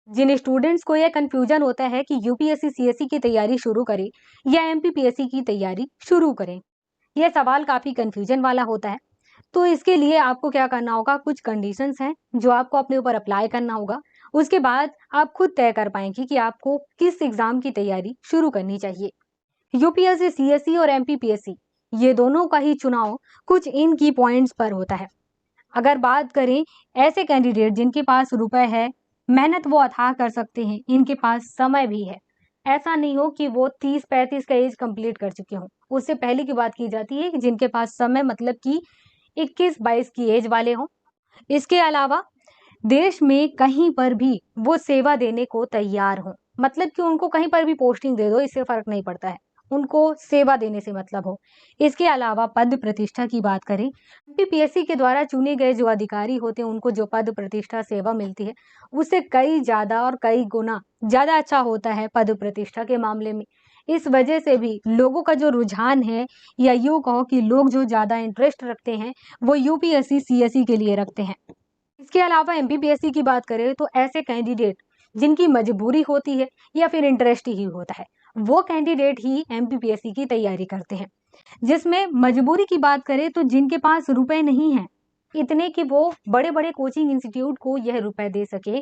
जिन students को यह confusion होता है कि यूपीएससी सीएससी की तैयारी शुरू करें या एमपीपीएससी की तैयारी शुरू करें, यह सवाल काफी कंफ्यूजन वाला होता है। तो इसके लिए आपको क्या करना होगा, कुछ कंडीशंस हैं जो आपको अपने ऊपर अप्लाई करना होगा। उसके बाद आप खुद तय कर पाएंगे कि आपको किस एग्जाम की तैयारी शुरू करनी चाहिए। यूपीएससी सीएससी और एमपीपीएससी ये दोनों का ही चुनाव कुछ इन की पॉइंट्स पर होता है। अगर बात करें ऐसे कैंडिडेट जिनके पास रुपए है, मेहनत वो अथाह कर सकते हैं, इनके पास समय भी है। ऐसा नहीं हो कि वो 30-35 का एज कंप्लीट कर चुके हों। उससे पहले की बात की जाती है कि जिनके पास समय मतलब कि 21-22 की एज वाले हों। इसके अलावा देश में कहीं पर भी वो सेवा देने को तैयार हों, मतलब कि उनको कहीं पर भी पोस्टिंग दे दो, इससे फर्क नहीं पड़ता है, उनको सेवा देने से मतलब हो। इसके अलावा पद प्रतिष्ठा की बात करें, एमपीपीएससी के द्वारा चुने गए जो अधिकारी होते हैं उनको जो पद प्रतिष्ठा सेवा मिलती है उससे कई ज्यादा और कई गुना ज्यादा अच्छा होता है पद प्रतिष्ठा के मामले में। इस वजह से भी लोगों का जो रुझान है, या यूं कहो कि लोग जो ज्यादा इंटरेस्ट रखते हैं वो यूपीएससी सीएससी के लिए रखते हैं। इसके अलावा एमपीपीएससी की बात करें तो ऐसे कैंडिडेट जिनकी मजबूरी होती है या फिर इंटरेस्ट ही होता है, वो कैंडिडेट ही एमपीपीएससी की तैयारी करते हैं। जिसमें मजबूरी की बात करें तो जिनके पास रुपए नहीं है इतने कि वो बड़े बड़े कोचिंग इंस्टीट्यूट को यह रुपए दे सके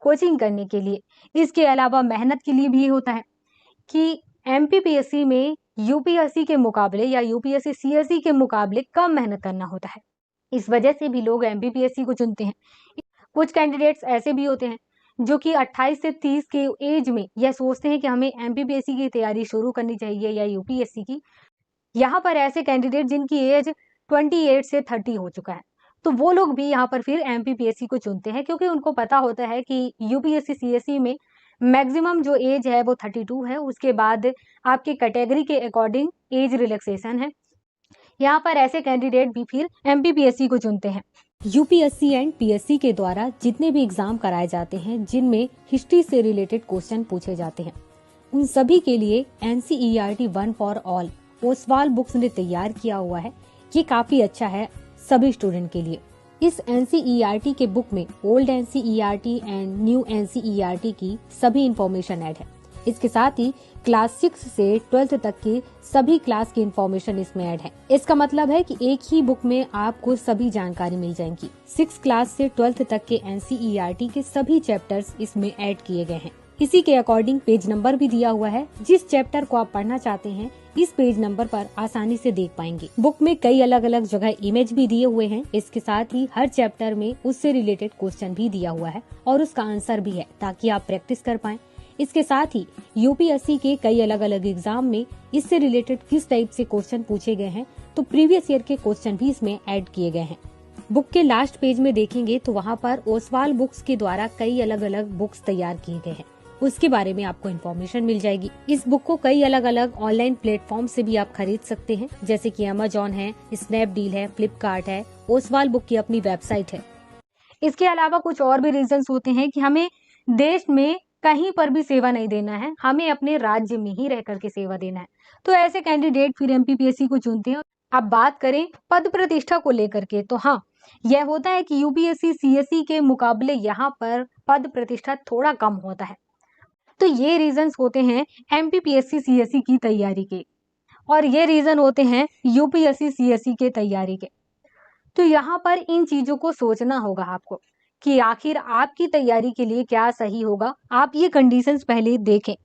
कोचिंग करने के लिए। इसके अलावा मेहनत के लिए भी ये होता है कि एमपीपीएससी में यूपीएससी के मुकाबले या यूपीएससी सीएससी के मुकाबले कम मेहनत करना होता है। इस वजह से भी लोग एमपीपीएससी को चुनते हैं। कुछ कैंडिडेट्स ऐसे भी होते हैं जो कि 28 से 30 के एज में यह सोचते हैं कि हमें एमपीपीएससी की तैयारी शुरू करनी चाहिए या यूपीएससी की। यहाँ पर ऐसे कैंडिडेट जिनकी एज 28 से 30 हो चुका है, तो वो लोग भी यहाँ पर फिर एमपीपीएससी को चुनते हैं क्योंकि उनको पता होता है कि यूपीएससी सीएससी में मैक्सिमम जो एज है वो 32 है। उसके बाद आपकी कैटेगरी के अकॉर्डिंग एज रिलैक्सेशन है। यहाँ पर ऐसे कैंडिडेट भी फिर एमपीपीएससी को चुनते हैं। यूपीएससी एंड पीएससी के द्वारा जितने भी एग्जाम कराए जाते हैं जिनमें हिस्ट्री से रिलेटेड क्वेश्चन पूछे जाते हैं, उन सभी के लिए NCERT one for all Oswal books ने तैयार किया हुआ है। ये काफी अच्छा है सभी स्टूडेंट के लिए। इस एनसीईआरटी के बुक में old NCERT and new NCERT की सभी इंफॉर्मेशन ऐड है। इसके साथ ही क्लास 6 से 12th तक की सभी क्लास की इंफॉर्मेशन इसमें ऐड है। इसका मतलब है कि एक ही बुक में आपको सभी जानकारी मिल जाएंगी। 6 क्लास से 12th तक के एनसीईआरटी के सभी चैप्टर्स इसमें ऐड किए गए हैं। इसी के अकॉर्डिंग पेज नंबर भी दिया हुआ है। जिस चैप्टर को आप पढ़ना चाहते हैं इस पेज नंबर पर आसानी से देख पाएंगे। बुक में कई अलग अलग जगह इमेज भी दिए हुए हैं। इसके साथ ही हर चैप्टर में उससे रिलेटेड क्वेश्चन भी दिया हुआ है और उसका आंसर भी है ताकि आप प्रैक्टिस कर पाएं। इसके साथ ही यूपीएससी के कई अलग अलग एग्जाम में इससे रिलेटेड किस टाइप से क्वेश्चन पूछे गए हैं तो प्रीवियस ईयर के क्वेश्चन भी इसमें ऐड किए गए हैं। बुक के लास्ट पेज में देखेंगे तो वहाँ पर ओसवाल बुक्स के द्वारा कई अलग अलग बुक्स तैयार किए गए हैं, उसके बारे में आपको इन्फॉर्मेशन मिल जाएगी। इस बुक को कई अलग अलग ऑनलाइन प्लेटफॉर्म से भी आप खरीद सकते हैं, जैसे कि अमेजॉन है, स्नैपडील है, फ्लिपकार्ट है, ओसवाल बुक की अपनी वेबसाइट है। इसके अलावा कुछ और भी रीजंस होते हैं कि हमें देश में कहीं पर भी सेवा नहीं देना है, हमें अपने राज्य में ही रह करके सेवा देना है, तो ऐसे कैंडिडेट फिर एमपीपीएससी को चुनते हैं। अब बात करें पद प्रतिष्ठा को लेकर के तो हाँ, यह होता है कि यूपीएससी सीएससी के मुकाबले यहाँ पर पद प्रतिष्ठा थोड़ा कम होता है। तो ये रीजंस होते हैं एमपीपीएससी सीएससी की तैयारी के, और ये रीजन होते हैं यूपीएससी सीएससी के तैयारी के। तो यहाँ पर इन चीजों को सोचना होगा आपको कि आखिर आपकी तैयारी के लिए क्या सही होगा। आप ये कंडीशंस पहले देखें।